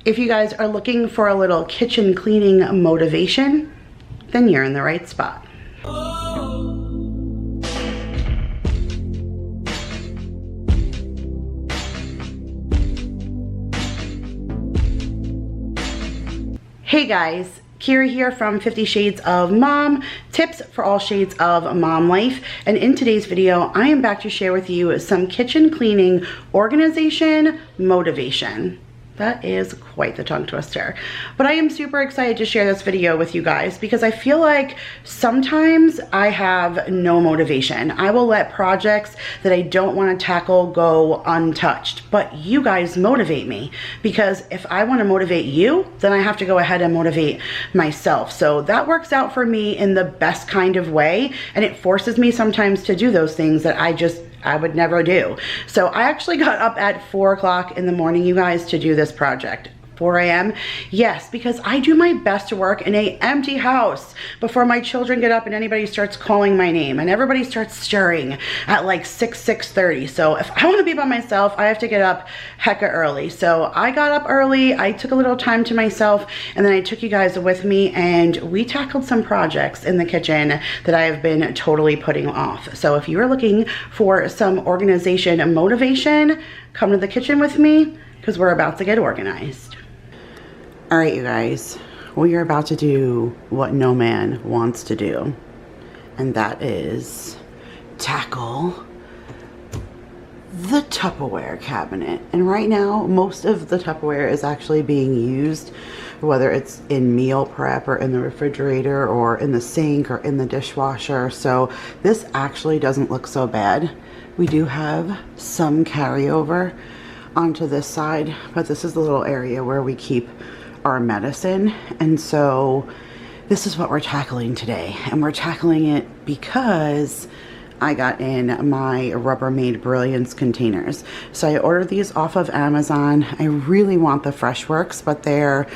If you guys are looking for a little kitchen cleaning motivation, then you're in the right spot. Hey guys, Kira here from 50 Shades of Mom, tips for all shades of mom life. And in today's video, I am back to share with you some kitchen cleaning organization motivation. That is quite the tongue twister. But I am super excited to share this video with you guys because I feel like sometimes I have no motivation. I will let projects that I don't want to tackle go untouched. But you guys motivate me, because if I want to motivate you, then I have to go ahead and motivate myself. So that works out for me in the best kind of way, and it forces me sometimes to do those things that I would never do. So I actually got up at 4 o'clock in the morning, you guys, to do this project. 4 a.m. Yes, because I do my best to work in an empty house before my children get up and anybody starts calling my name and everybody starts stirring at like 6:30. So if I want to be by myself, I have to get up hecka early. So I got up early, I took a little time to myself, and then I took you guys with me and we tackled some projects in the kitchen that I have been totally putting off. So if you are looking for some organization and motivation, come to the kitchen with me because we're about to get organized. All right, you guys, we are about to do what no man wants to do, and that is tackle the Tupperware cabinet. And right now, most of the Tupperware is actually being used, whether it's in meal prep or in the refrigerator or in the sink or in the dishwasher. So this actually doesn't look so bad. We do have some carryover onto this side, but this is the little area where we keep our medicine. And so this is what we're tackling today, and we're tackling it because I got in my Rubbermaid Brilliance containers. So I ordered these off of Amazon. I really want the Freshworks, but they're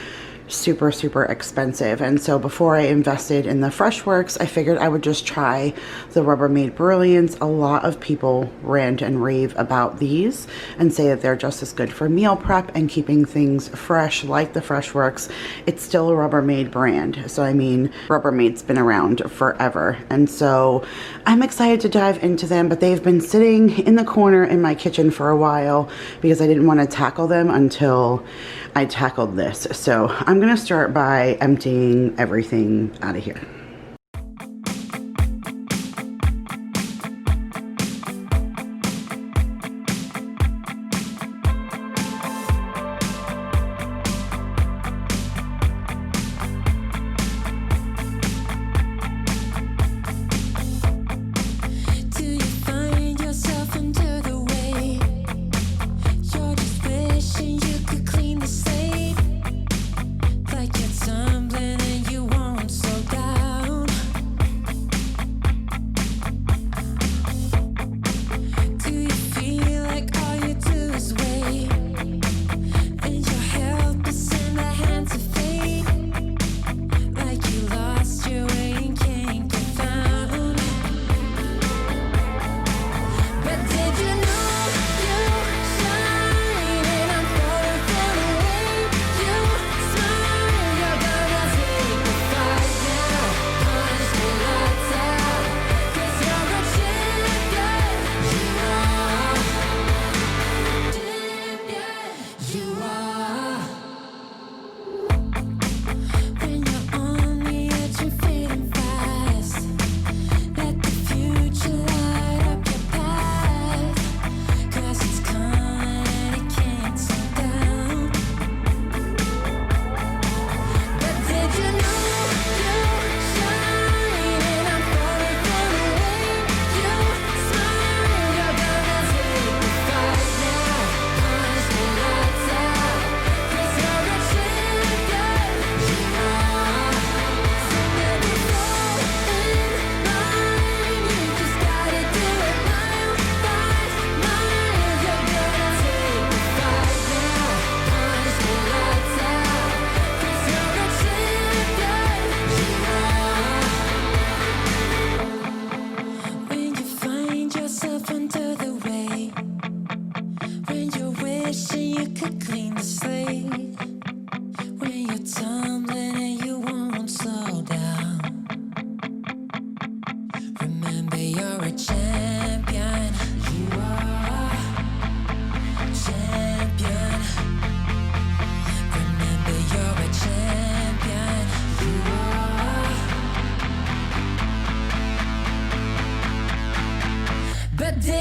super expensive, and so before I invested in the Freshworks, I figured I would just try the Rubbermaid Brilliance. A lot of people rant and rave about these and say that they're just as good for meal prep and keeping things fresh like the Freshworks. It's still a Rubbermaid brand, so I mean, Rubbermaid's been around forever, and so I'm excited to dive into them. But they've been sitting in the corner in my kitchen for a while because I didn't want to tackle them until I tackled this. So I'm gonna start by emptying everything out of here. Tumbling and you won't slow down.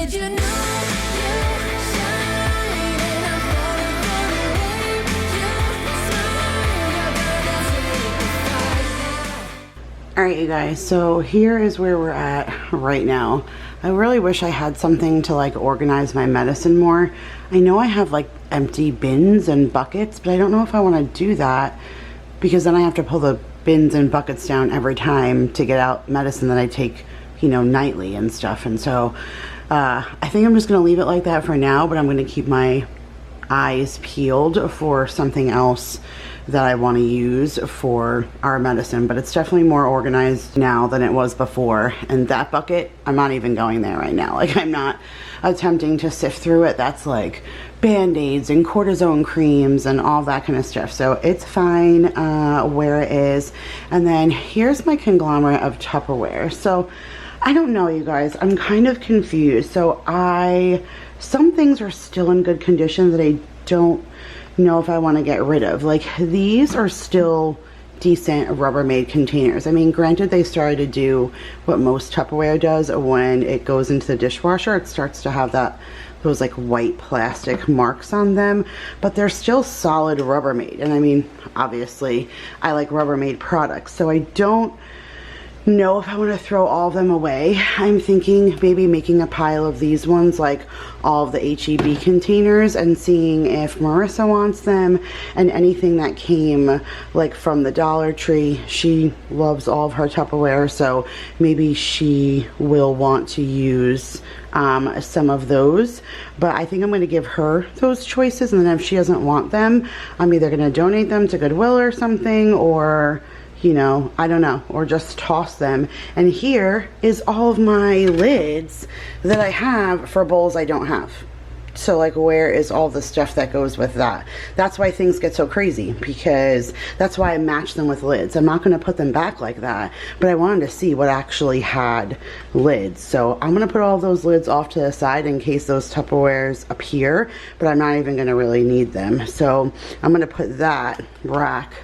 Did you know you shine and I'm falling for the way you smile? You're gonna take the fight. All right, you guys, so here is where we're at right now. I really wish I had something to like organize my medicine more. I know I have like empty bins and buckets, but I don't know if I want to do that because then I have to pull the bins and buckets down every time to get out medicine that I take, you know, nightly and stuff. And so I think I'm just going to leave it like that for now, but I'm going to keep my eyes peeled for something else that I want to use for our medicine. But it's definitely more organized now than it was before. And that bucket, I'm not even going there right now. Like, I'm not attempting to sift through it. That's like band-aids and cortisone creams and all that kind of stuff. So it's fine where it is. And then here's my conglomerate of Tupperware. So I don't know, you guys, I'm kind of confused. So some things are still in good condition that I don't know if I want to get rid of. Like, these are still decent Rubbermaid containers. I mean, granted, they started to do what most Tupperware does. When it goes into the dishwasher, it starts to have those like white plastic marks on them, but they're still solid Rubbermaid. And I mean, obviously I like Rubbermaid products, so I don't know if I want to throw all of them away. I'm thinking maybe making a pile of these ones, like all of the HEB containers, and seeing if Marissa wants them, and anything that came like from the Dollar Tree. She loves all of her Tupperware, so maybe she will want to use some of those. But I think I'm going to give her those choices, and then if she doesn't want them, I'm either going to donate them to Goodwill or something, or, you know, I don't know, or just toss them. And here is all of my lids that I have for bowls I don't have. So like, where is all the stuff that goes with that? That's why things get so crazy, because that's why I match them with lids. I'm not going to put them back like that, but I wanted to see what actually had lids. So I'm going to put all those lids off to the side in case those Tupperwares appear, but I'm not even going to really need them. So I'm going to put that rack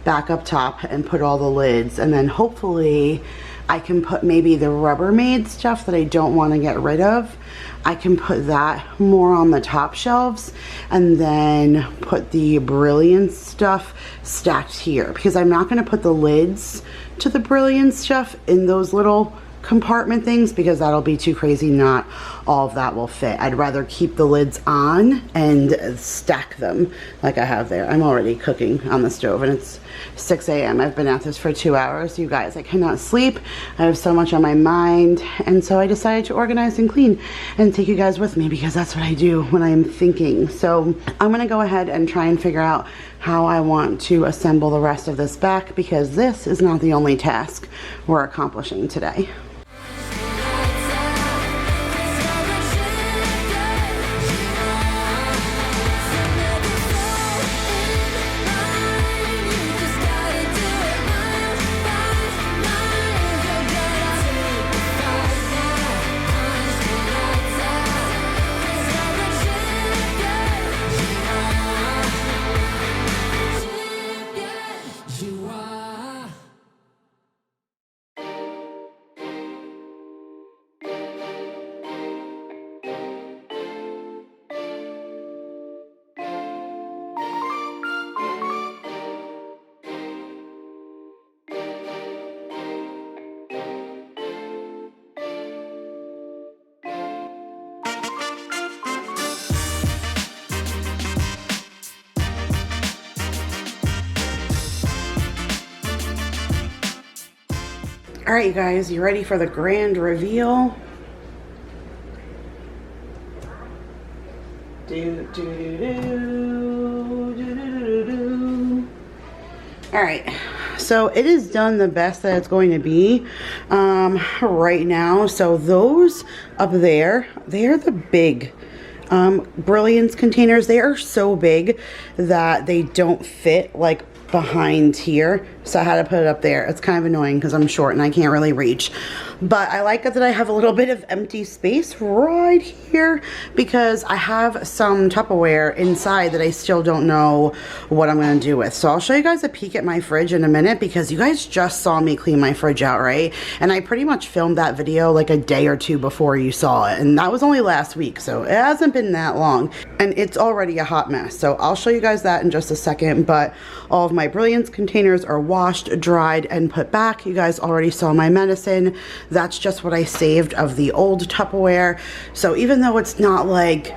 back up top and put all the lids, and then hopefully I can put maybe the Rubbermaid stuff that I don't want to get rid of. I can put that more on the top shelves, and then put the Brilliance stuff stacked here, because I'm not going to put the lids to the Brilliance stuff in those little compartment things, because that'll be too crazy. Not all of that will fit. I'd rather keep the lids on and stack them like I have there. I'm already cooking on the stove and it's 6 a.m. I've been at this for 2 hours. You guys, I cannot sleep. I have so much on my mind, and so I decided to organize and clean and take you guys with me, because that's what I do when I'm thinking. So I'm gonna go ahead and try and figure out how I want to assemble the rest of this back, because this is not the only task we're accomplishing today. All right, you guys, you ready for the grand reveal? All right, so it is done the best that it's going to be right now. So those up there, they are the big Brilliance containers. They are so big that they don't fit like behind here, so I had to put it up there. It's kind of annoying because I'm short and I can't really reach, but I like it that I have a little bit of empty space right here because I have some Tupperware inside that I still don't know what I'm going to do with. So I'll show you guys a peek at my fridge in a minute because you guys just saw me clean my fridge out, right? And I pretty much filmed that video like a day or two before you saw it, and that was only last week, so it hasn't been that long and it's already a hot mess. So I'll show you guys that in just a second, but all of my Brilliance containers are washed, dried, and put back. You guys already saw my medicine. That's just what I saved of the old Tupperware. So even though it's not like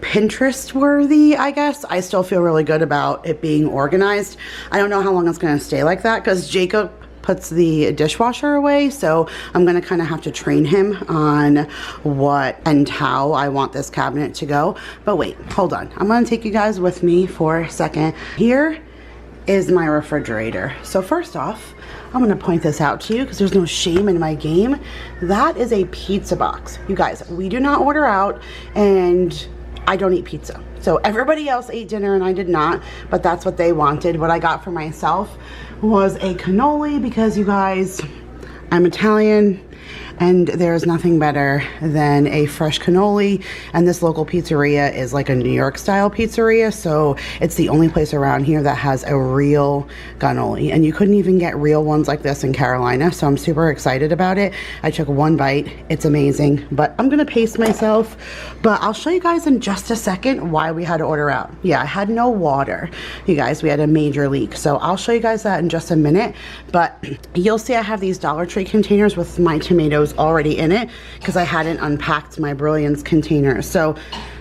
Pinterest worthy, I guess, I still feel really good about it being organized. I don't know how long it's going to stay like that because Jacob puts the dishwasher away, so I'm going to kind of have to train him on what and how I want this cabinet to go. But wait, hold on. I'm going to take you guys with me for a second. Here is my refrigerator. So first off, I'm going to point this out to you because there's no shame in my game. That is a pizza box. You guys, we do not order out and I don't eat pizza. So everybody else ate dinner and I did not, but that's what they wanted. What I got for myself was a cannoli because you guys, I'm Italian and there's nothing better than a fresh cannoli, and this local pizzeria is like a New York style pizzeria, so it's the only place around here that has a real cannoli, and you couldn't even get real ones like this in Carolina, so I'm super excited about it. I took one bite, it's amazing, but I'm gonna pace myself, but I'll show you guys in just a second why we had to order out. Yeah, I had no water, you guys. We had a major leak, so I'll show you guys that in just a minute, but you'll see I have these Dollar Tree containers with my tomatoes already in it because I hadn't unpacked my Brilliance containers. So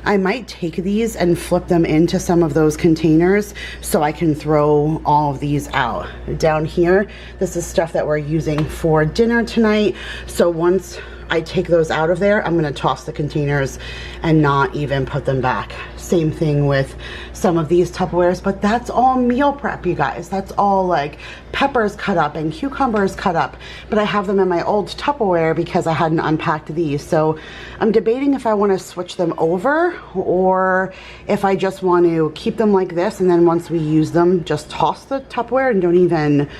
I might take these and flip them into some of those containers so I can throw all of these out. Down here, this is stuff that we're using for dinner tonight. So once I take those out of there, I'm going to toss the containers and not even put them back. Same thing with some of these Tupperwares, but that's all meal prep, you guys. That's all like peppers cut up and cucumbers cut up, but I have them in my old Tupperware because I hadn't unpacked these. So I'm debating if I want to switch them over or if I just want to keep them like this and then once we use them, just toss the Tupperware and don't even,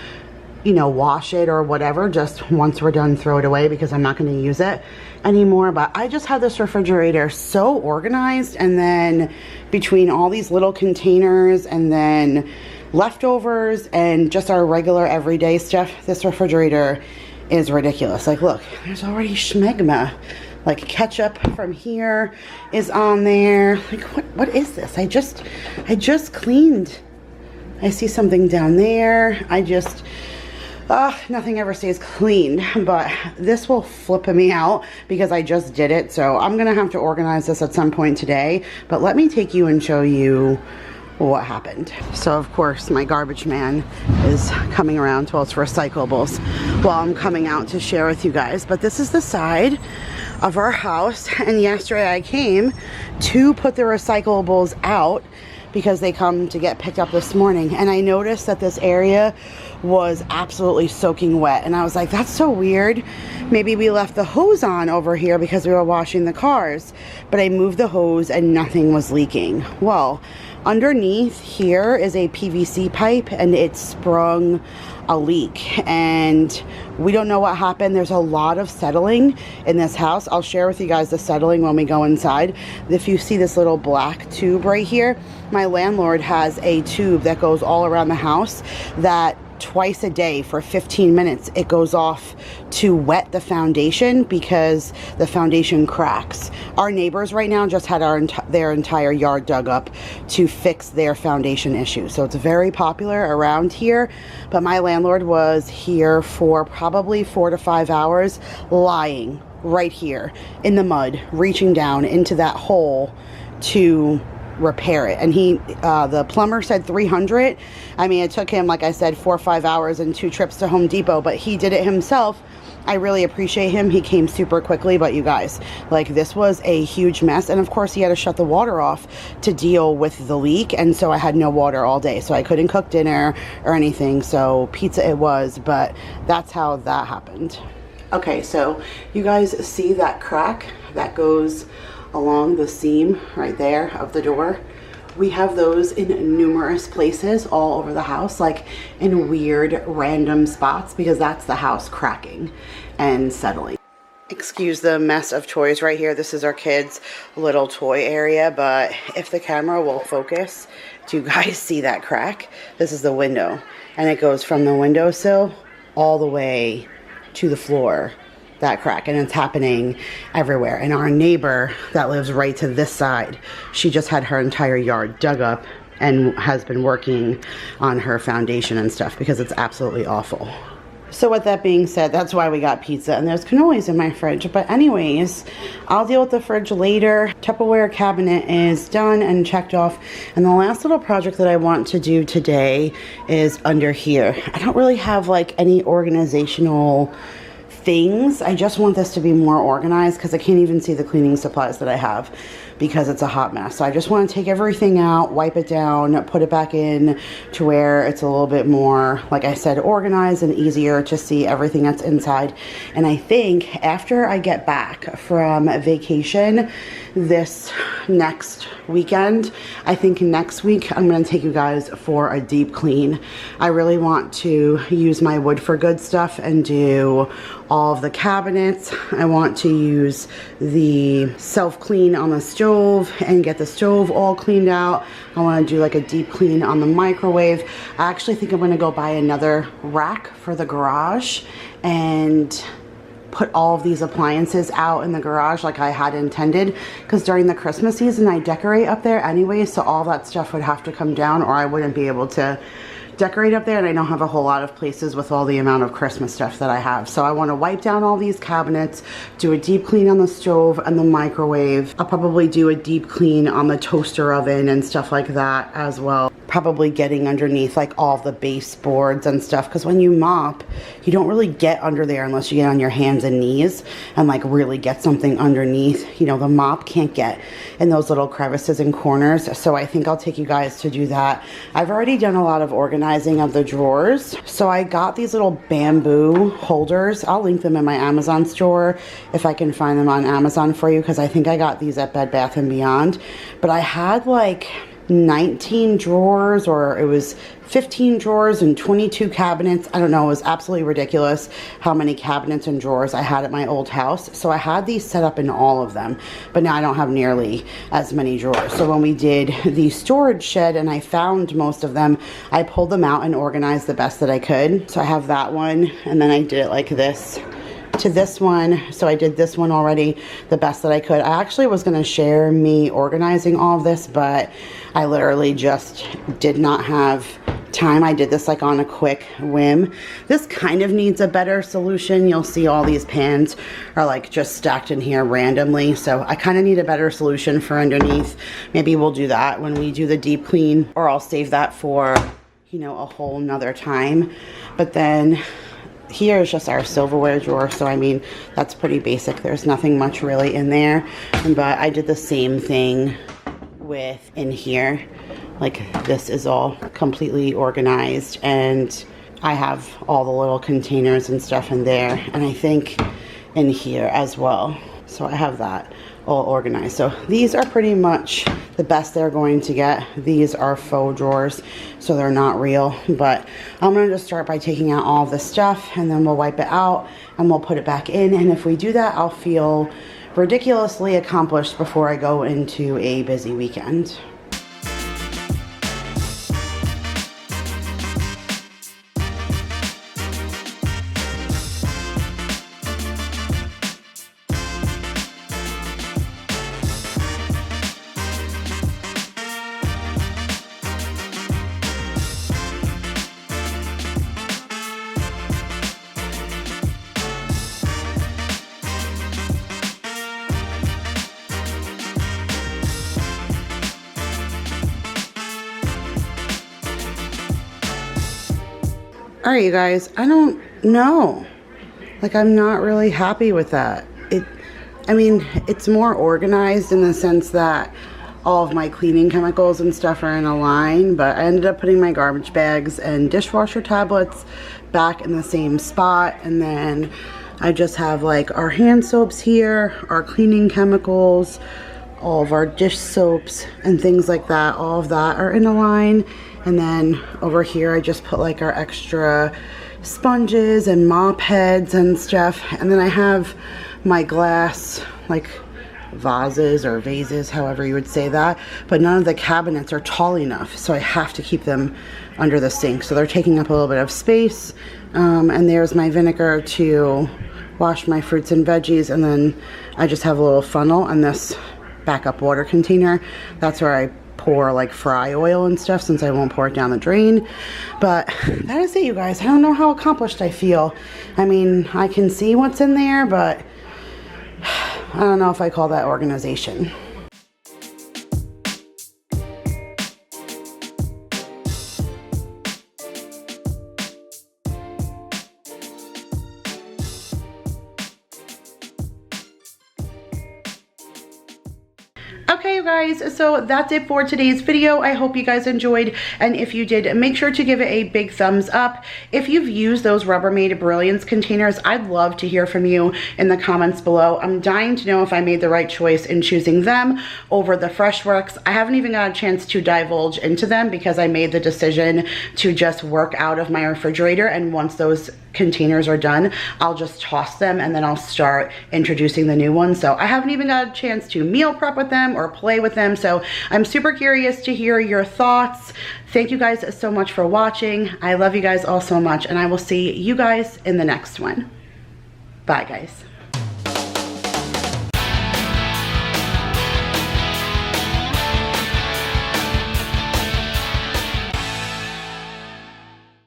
you know, wash it or whatever. Just once we're done, throw it away because I'm not going to use it anymore. But I just have this refrigerator so organized, and then between all these little containers and then leftovers and just our regular everyday stuff, this refrigerator is ridiculous. Like, look, there's already schmegma. Like ketchup from here is on there. Like, what is this? I just cleaned. I see something down there. Nothing ever stays clean, but this will flip me out because I just did it. So I'm gonna have to organize this at some point today, but let me take you and show you what happened. So of course my garbage man is coming around to its recyclables while I'm coming out to share with you guys. But this is the side of our house, and yesterday I came to put the recyclables out because they come to get picked up this morning, and I noticed that this area was absolutely soaking wet, and I was like, that's so weird. Maybe we left the hose on over here because we were washing the cars, but I moved the hose and nothing was leaking. Well, underneath here is a PVC pipe and it sprung a leak, and we don't know what happened. There's a lot of settling in this house. I'll share with you guys the settling when we go inside. If you see this little black tube right here, my landlord has a tube that goes all around the house that twice a day for 15 minutes it goes off to wet the foundation because the foundation cracks. Our neighbors right now just had their entire yard dug up to fix their foundation issue. So it's very popular around here, but my landlord was here for probably 4 to 5 hours lying right here in the mud, reaching down into that hole to repair it. And the plumber said 300. I mean, it took him, like I said, 4 or 5 hours and 2 trips to Home Depot, but he did it himself. I really appreciate him. He came super quickly, but you guys, like, this was a huge mess. And of course he had to shut the water off to deal with the leak, and so I had no water all day, so I couldn't cook dinner or anything. So pizza it was, but that's how that happened. Okay, so you guys see that crack that goes along the seam right there of the door. We have those in numerous places all over the house, like in weird random spots, because that's the house cracking and settling. Excuse the mess of toys right here. This is our kids' little toy area, but if the camera will focus, do you guys see that crack? This is the window, and it goes from the windowsill all the way to the floor, that crack, and it's happening everywhere. And our neighbor that lives right to this side, she just had her entire yard dug up and has been working on her foundation and stuff because it's absolutely awful. So with that being said, that's why we got pizza, and there's cannolis in my fridge. But anyways, I'll deal with the fridge later. Tupperware cabinet is done and checked off. And the last little project that I want to do today is under here. I don't really have like any organizational things. I just want this to be more organized because I can't even see the cleaning supplies that I have because it's a hot mess. So I just want to take everything out, wipe it down, put it back in to where it's a little bit more, like I said, organized and easier to see everything that's inside. And I think after I get back from vacation this next weekend, I think next week I'm going to take you guys for a deep clean. I really want to use my Wood for Good stuff and do all of the cabinets. I want to use the self-clean on the stove and get the stove all cleaned out. I want to do like a deep clean on the microwave. I actually think I'm going to go buy another rack for the garage and put all of these appliances out in the garage like I had intended, because during the Christmas season I decorate up there anyway, so all that stuff would have to come down or I wouldn't be able to decorate up there, and I don't have a whole lot of places with all the amount of Christmas stuff that I have. So I want to wipe down all these cabinets, do a deep clean on the stove and the microwave. I'll probably do a deep clean on the toaster oven and stuff like that as well. Probably getting underneath like all the baseboards and stuff, because when you mop, you don't really get under there unless you get on your hands and knees and like really get something underneath. You know, the mop can't get in those little crevices and corners. So I think I'll take you guys to do that. I've already done a lot of organizing of the drawers. So I got these little bamboo holders. I'll link them in my Amazon store if I can find them on Amazon for you, because I think I got these at Bed Bath & Beyond. But I had like 19 drawers, or it was 15 drawers and 22 cabinets. I don't know, it was absolutely ridiculous how many cabinets and drawers I had at my old house. So I had these set up in all of them, but now I don't have nearly as many drawers. So when we did the storage shed and I found most of them, I pulled them out and organized the best that I could. So I have that one, and then I did it like this to this one. So I did this one already the best that I could. I actually was going to share me organizing all of this, but I literally just did not have time. I did this like on a quick whim. This kind of needs a better solution. You'll see all these pans are like just stacked in here randomly. So I kind of need a better solution for underneath. Maybe we'll do that when we do the deep clean, or I'll save that for, you know, a whole nother time. But then here is just our silverware drawer, so I mean that's pretty basic. There's nothing much really in there, but I did the same thing with in here. Like this is all completely organized, and I have all the little containers and stuff in there, and I think in here as well. So I have that all organized. So these are pretty much the best they're going to get. These are faux drawers, so they're not real, but I'm going to just start by taking out all this stuff, and then we'll wipe it out and we'll put it back in. And if we do that, I'll feel ridiculously accomplished before I go into a busy weekend. All right, you guys, I don't know. Like, I'm not really happy with that. I mean, it's more organized in the sense that all of my cleaning chemicals and stuff are in a line, but I ended up putting my garbage bags and dishwasher tablets back in the same spot. And then I just have like our hand soaps here, our cleaning chemicals, all of our dish soaps and things like that. All of that are in a line. And then over here I just put like our extra sponges and mop heads and stuff. And then I have my glass like vases or vases, however you would say that, but none of the cabinets are tall enough, so I have to keep them under the sink, so they're taking up a little bit of space. And there's my vinegar to wash my fruits and veggies, and then I just have a little funnel and this backup water container. That's where I pour like fry oil and stuff, since I won't pour it down the drain. But that is it, you guys. I don't know how accomplished I feel. I mean, I can see what's in there, but I don't know if I call that organization. Okay, you guys, so that's it for today's video. I hope you guys enjoyed, and if you did, make sure to give it a big thumbs up. If you've used those Rubbermaid Brilliance containers, I'd love to hear from you in the comments below. I'm dying to know if I made the right choice in choosing them over the Freshworks. I haven't even got a chance to divulge into them because I made the decision to just work out of my refrigerator, and once those containers are done, I'll just toss them and then I'll start introducing the new ones. So I haven't even got a chance to meal prep with them or play with them. So I'm super curious to hear your thoughts. Thank you guys so much for watching. I love you guys all so much, and I will see you guys in the next one. Bye, guys.